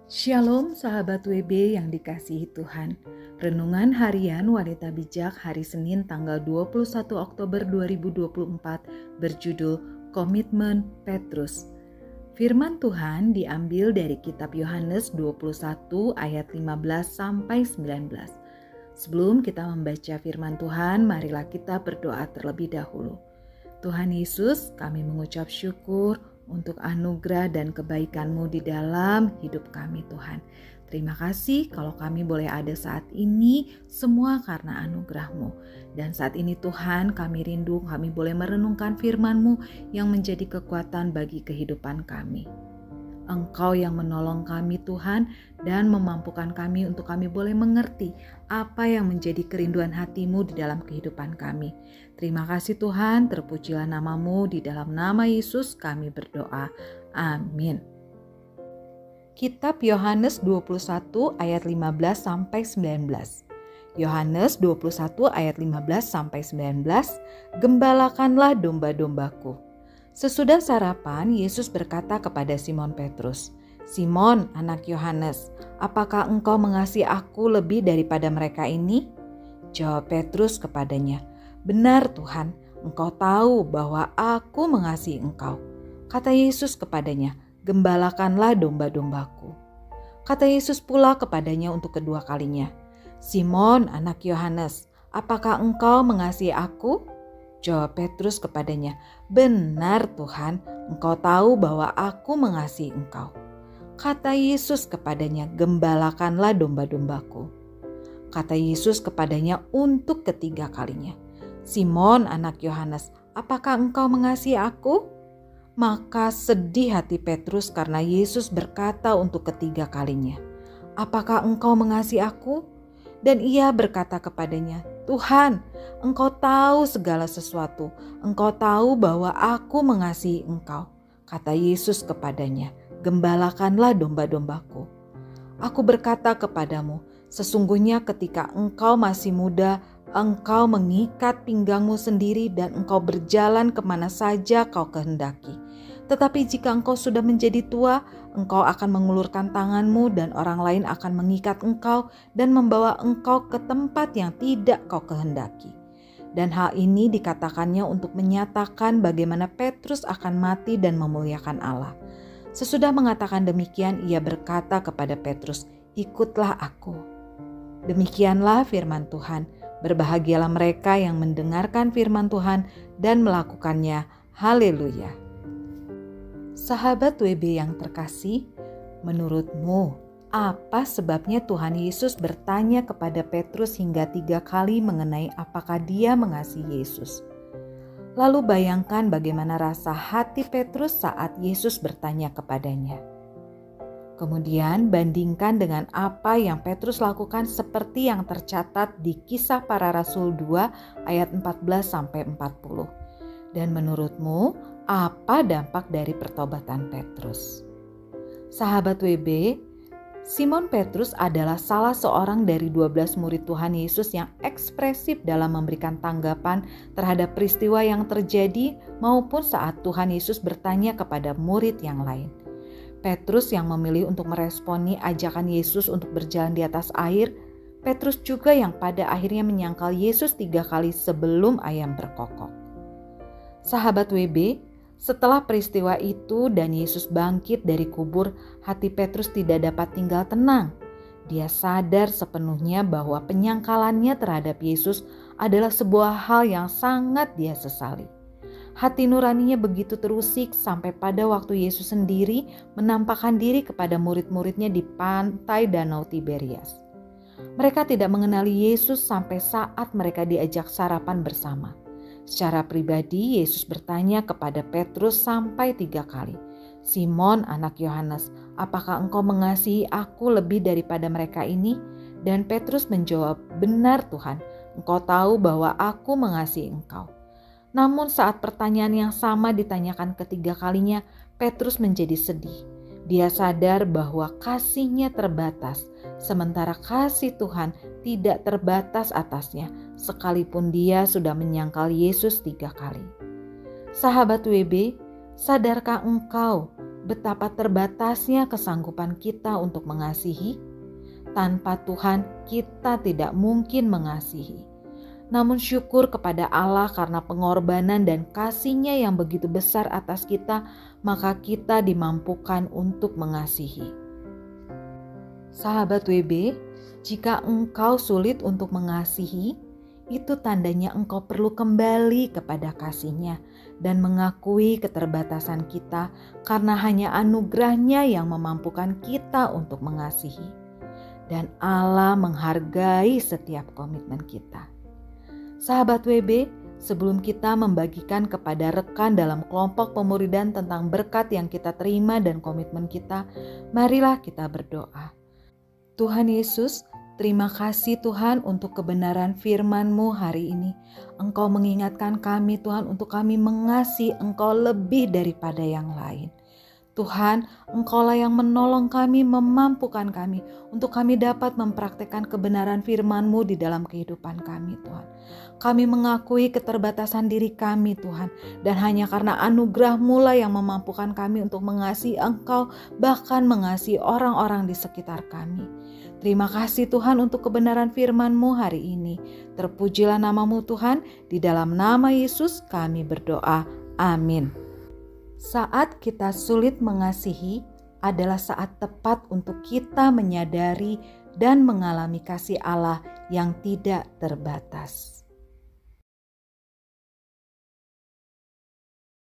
Shalom sahabat WB yang dikasihi Tuhan. Renungan harian Wanita Bijak hari Senin tanggal 21 Oktober 2024 berjudul Komitmen Petrus. Firman Tuhan diambil dari kitab Yohanes 21 ayat 15 sampai 19. Sebelum kita membaca firman Tuhan, marilah kita berdoa terlebih dahulu. Tuhan Yesus, kami mengucap syukur untuk anugerah dan kebaikan-Mu di dalam hidup kami Tuhan. Terima kasih kalau kami boleh ada saat ini semua karena anugerah-Mu. Dan saat ini Tuhan kami rindu kami boleh merenungkan firman-Mu yang menjadi kekuatan bagi kehidupan kami. Engkau yang menolong kami Tuhan dan memampukan kami untuk kami boleh mengerti apa yang menjadi kerinduan hati-Mu di dalam kehidupan kami. Terima kasih Tuhan, terpujilah nama-Mu, di dalam nama Yesus kami berdoa. Amin. Kitab Yohanes 21 ayat 15 sampai 19. Yohanes 21 ayat 15 sampai 19, Gembalakanlah domba-dombaku. Sesudah sarapan, Yesus berkata kepada Simon Petrus, "Simon, anak Yohanes, apakah engkau mengasihi aku lebih daripada mereka ini?" Jawab Petrus kepadanya, "Benar Tuhan, engkau tahu bahwa aku mengasihi engkau." Kata Yesus kepadanya, "Gembalakanlah domba-dombaku." Kata Yesus pula kepadanya untuk kedua kalinya, "Simon, anak Yohanes, apakah engkau mengasihi aku?" Jawab Petrus kepadanya, "Benar Tuhan, engkau tahu bahwa aku mengasihi engkau." Kata Yesus kepadanya, "Gembalakanlah domba-dombaku." Kata Yesus kepadanya untuk ketiga kalinya, "Simon anak Yohanes, apakah engkau mengasihi aku?" Maka sedih hati Petrus karena Yesus berkata untuk ketiga kalinya, "Apakah engkau mengasihi aku?" Dan ia berkata kepadanya, "Tuhan, engkau tahu segala sesuatu. Engkau tahu bahwa aku mengasihi engkau." Kata Yesus kepadanya, "Gembalakanlah domba-dombaku. Aku berkata kepadamu, sesungguhnya ketika engkau masih muda, engkau mengikat pinggangmu sendiri dan engkau berjalan kemana saja kau kehendaki. Tetapi jika engkau sudah menjadi tua, engkau akan mengulurkan tanganmu dan orang lain akan mengikat engkau dan membawa engkau ke tempat yang tidak kau kehendaki." Dan hal ini dikatakannya untuk menyatakan bagaimana Petrus akan mati dan memuliakan Allah. Sesudah mengatakan demikian, ia berkata kepada Petrus, "Ikutlah aku." Demikianlah firman Tuhan. Berbahagialah mereka yang mendengarkan firman Tuhan dan melakukannya. Haleluya. Sahabat WB yang terkasih, menurutmu apa sebabnya Tuhan Yesus bertanya kepada Petrus hingga 3 kali mengenai apakah dia mengasihi Yesus? Lalu bayangkan bagaimana rasa hati Petrus saat Yesus bertanya kepadanya. Kemudian bandingkan dengan apa yang Petrus lakukan seperti yang tercatat di Kisah Para Rasul 2 ayat 14-40. Dan menurutmu apa dampak dari pertobatan Petrus? Sahabat WB, Simon Petrus adalah salah seorang dari 12 murid Tuhan Yesus yang ekspresif dalam memberikan tanggapan terhadap peristiwa yang terjadi maupun saat Tuhan Yesus bertanya kepada murid yang lain. Petrus yang memilih untuk meresponi ajakan Yesus untuk berjalan di atas air. Petrus juga yang pada akhirnya menyangkal Yesus 3 kali sebelum ayam berkokok. Sahabat WB, setelah peristiwa itu dan Yesus bangkit dari kubur, hati Petrus tidak dapat tinggal tenang. Dia sadar sepenuhnya bahwa penyangkalannya terhadap Yesus adalah sebuah hal yang sangat dia sesali. Hati nuraninya begitu terusik sampai pada waktu Yesus sendiri menampakkan diri kepada murid-muridnya di pantai Danau Tiberias. Mereka tidak mengenali Yesus sampai saat mereka diajak sarapan bersama. Secara pribadi, Yesus bertanya kepada Petrus sampai 3 kali, "Simon, anak Yohanes, apakah engkau mengasihi aku lebih daripada mereka ini?" Dan Petrus menjawab, "Benar Tuhan, engkau tahu bahwa aku mengasihi engkau." Namun saat pertanyaan yang sama ditanyakan ketiga kalinya, Petrus menjadi sedih. Dia sadar bahwa kasihnya terbatas, sementara kasih Tuhan tidak terbatas atasnya, sekalipun dia sudah menyangkal Yesus 3 kali. Sahabat WB, sadarkah engkau betapa terbatasnya kesanggupan kita untuk mengasihi. Tanpa Tuhan, kita tidak mungkin mengasihi. Namun syukur kepada Allah karena pengorbanan dan kasih-Nya yang begitu besar atas kita, maka kita dimampukan untuk mengasihi. Sahabat WB, jika engkau sulit untuk mengasihi, itu tandanya engkau perlu kembali kepada kasih-Nya dan mengakui keterbatasan kita, karena hanya anugerah-Nya yang memampukan kita untuk mengasihi. Dan Allah menghargai setiap komitmen kita. Sahabat WB, sebelum kita membagikan kepada rekan dalam kelompok pemuridan tentang berkat yang kita terima dan komitmen kita, marilah kita berdoa. Tuhan Yesus, terima kasih Tuhan untuk kebenaran firman-Mu hari ini. Engkau mengingatkan kami Tuhan untuk kami mengasihi Engkau lebih daripada yang lain. Tuhan, Engkaulah yang menolong kami, memampukan kami untuk kami dapat mempraktikkan kebenaran firman-Mu di dalam kehidupan kami Tuhan. Kami mengakui keterbatasan diri kami Tuhan, dan hanya karena anugerah-Mu lah yang memampukan kami untuk mengasihi Engkau, bahkan mengasihi orang-orang di sekitar kami. Terima kasih Tuhan untuk kebenaran firman-Mu hari ini. Terpujilah nama-Mu Tuhan, di dalam nama Yesus kami berdoa. Amin. Saat kita sulit mengasihi adalah saat tepat untuk kita menyadari dan mengalami kasih Allah yang tidak terbatas.